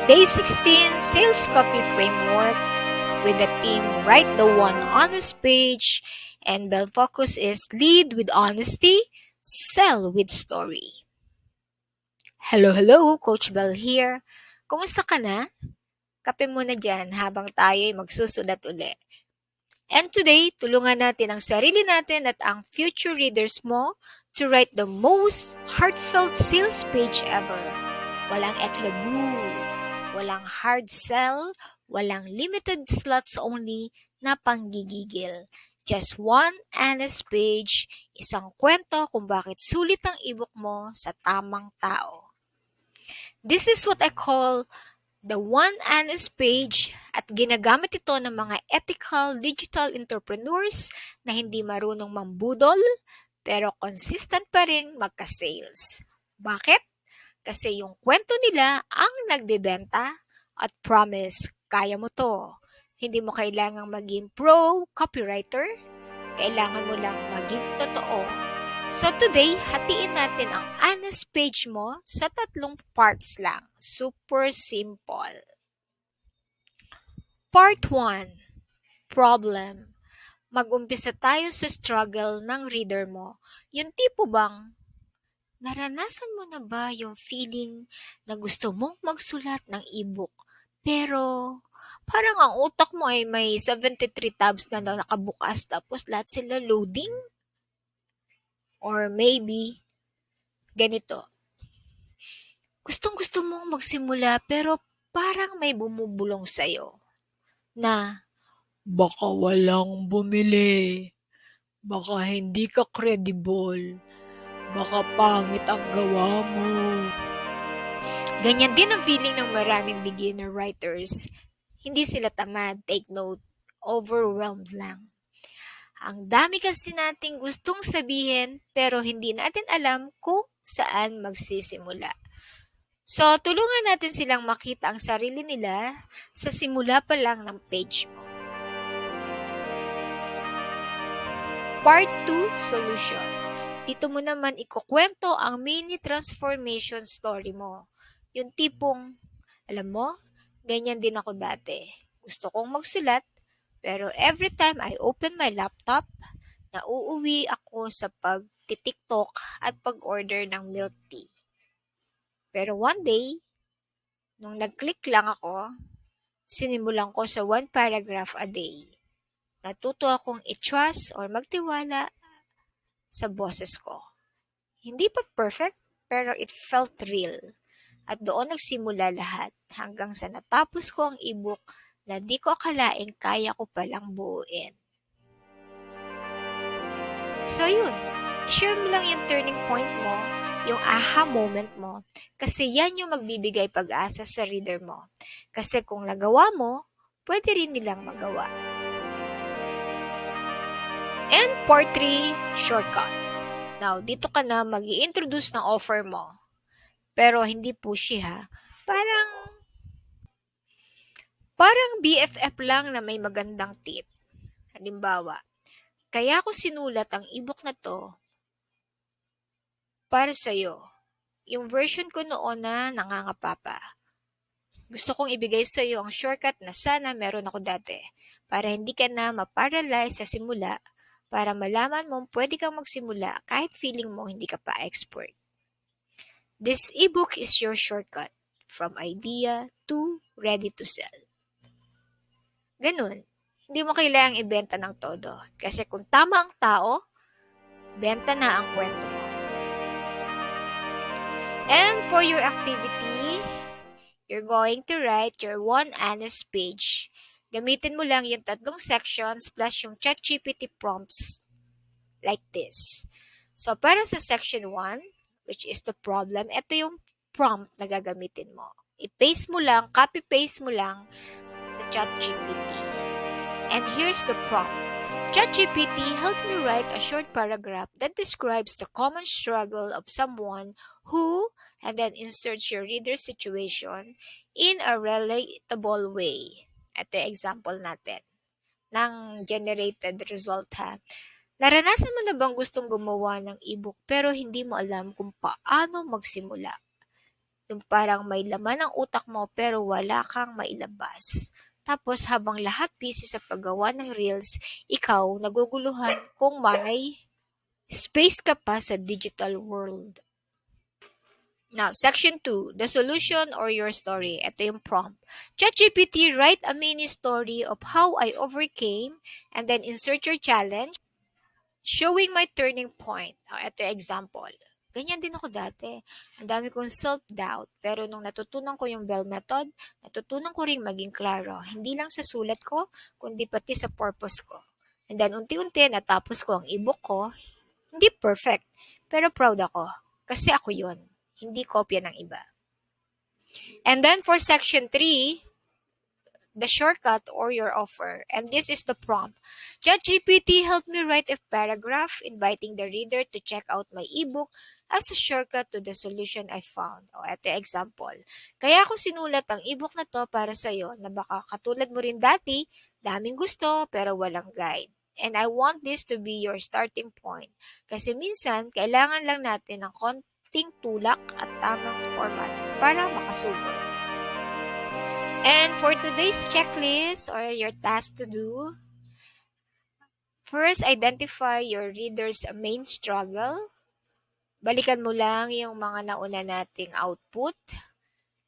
Day 16 Sales Copy Framework with the theme Write the One Honest Page, and the focus is Lead with Honesty, Sell with Story. Hello, Coach Bell here. Kumusta ka na? Kape muna dyan habang tayo'y magsusulat uli. And today, tulungan natin ang sarili natin at ang future readers mo to write the most heartfelt sales page ever. Walang eklabu, walang hard sell, walang limited slots only na panggigigil. Just one honest page, isang kwento kung bakit sulit ang ebook mo sa tamang tao. This is what I call the one honest page, at ginagamit ito ng mga ethical digital entrepreneurs na hindi marunong mambudol pero consistent pa rin magka-sales. Bakit? Kasi yung kwento nila ang nagbebenta at promise, kaya mo to. Hindi mo kailangang maging pro copywriter, kailangan mo lang maging totoo. So today, hatiin natin ang honest page mo sa 3 parts lang. Super simple. Part 1. Problem. Mag-umpisa tayo sa struggle ng reader mo. Yung tipo bang, naranasan mo na ba yung feeling na gusto mong magsulat ng ebook, pero parang ang utak mo ay may 73 tabs na nakabukas tapos lahat sila loading? Or maybe, ganito. Gustong-gusto mong magsimula pero parang may bumubulong sa'yo na baka walang bumili, baka hindi ka credible, baka pangit ang gawa mo. Ganyan din ang feeling ng maraming beginner writers. Hindi sila tamad, take note, overwhelmed lang. Ang dami kasi nating gustong sabihin pero hindi natin alam kung saan magsisimula. So, tulungan natin silang makita ang sarili nila sa simula pa lang ng page mo. Part 2, Solution. Dito mo naman ikukwento ang mini transformation story mo. Yung tipong, alam mo, ganyan din ako dati. Gusto kong magsulat, pero every time I open my laptop, nauuwi ako sa pag-tiktok at pag-order ng milk tea. Pero one day, nung nag-click lang ako, sinimulan ko sa 1 paragraph a day. Natuto akong i-trust or magtiwala sa boses ko. Hindi pa perfect, pero it felt real. At doon nagsimula lahat hanggang sa natapos ko ang ebook na di ko akalaing kaya ko palang buuin. So yun, share mo lang yung turning point mo, yung aha moment mo, kasi yan yung magbibigay pag-asa sa reader mo. Kasi kung nagawa mo, pwede rin nilang magawa. And part 3, shortcut. Now, dito ka na mag-i-introduce ng offer mo. Pero hindi pushy ha. Parang BFF lang na may magandang tip. Halimbawa, kaya ko sinulat ang ebook na to para sa'yo. Yung version ko noon na nangangapa pa. Gusto kong ibigay sa'yo ang shortcut na sana meron ako dati para hindi ka na maparalyze sa simula, para malaman mong pwede kang magsimula kahit feeling mo hindi ka pa expert. This ebook is your shortcut from idea to ready to sell. Ganun. Hindi mo kailangang ibenta ng todo. Kasi kung tama ang tao, benta na ang kwento mo. And for your activity, you're going to write your one honest page. Gamitin mo lang yung 3 sections plus yung ChatGPT prompts like this. So, para sa section 1, which is the problem, ito yung prompt na gagamitin mo. I-paste mo lang, copy-paste mo lang sa ChatGPT. And here's the prompt. ChatGPT, help me write a short paragraph that describes the common struggle of someone who, and then insert your reader's situation in a relatable way. Ito yung example natin ng generated result ha. Naranasan mo na bang gustong gumawa ng ebook pero hindi mo alam kung paano magsimula? Yung parang may laman ang utak mo pero wala kang mailabas. Tapos habang lahat busy sa paggawa ng reels, ikaw naguguluhan kung may space ka pa sa digital world. Now, section 2, the solution or your story. Ito yung prompt. ChatGPT, write a mini story of how I overcame and then insert your challenge, showing my turning point. Ito yung example. Ganyan din ako dati. Ang dami kong self-doubt. Pero nung natutunan ko yung Bell Method, natutunan ko ring maging klaro. Hindi lang sa sulat ko, kundi pati sa purpose ko. And then unti-unti natapos ko ang ebook ko. Hindi perfect, pero proud ako. Kasi ako yun. Hindi kopya ng iba. And then for section 3, the shortcut or your offer. And this is the prompt. ChatGPT helped me write a paragraph inviting the reader to check out my ebook as a shortcut to the solution I found. Ito example. Kaya ako sinulat ang ebook na to para sa'yo na baka katulad mo rin dati, daming gusto pero walang guide. And I want this to be your starting point. Kasi minsan, kailangan lang natin ng konting tulak at tamang format para makasugod. And for today's checklist or your task to do, first, identify your reader's main struggle. Balikan mo lang yung mga nauna nating output.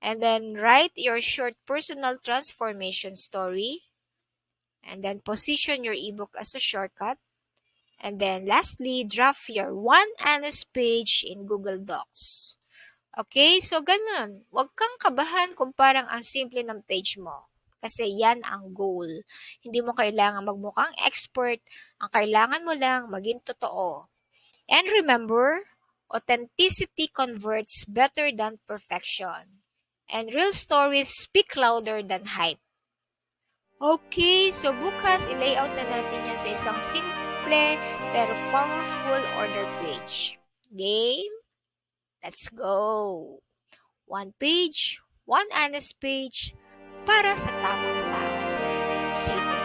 And then, write your short personal transformation story. And then, position your ebook as a shortcut. And then, lastly, draft your one honest page in Google Docs. Okay, so ganun. Huwag kang kabahan kung parang ang simple ng page mo. Kasi yan ang goal. Hindi mo kailangan magmukhang expert. Ang kailangan mo lang maging totoo. And remember, authenticity converts better than perfection. And real stories speak louder than hype. Okay, so bukas i-layout na natin yan sa isang simple pero powerful order page. Game? Let's go! One page, one honest page, para sa tamang tao. See you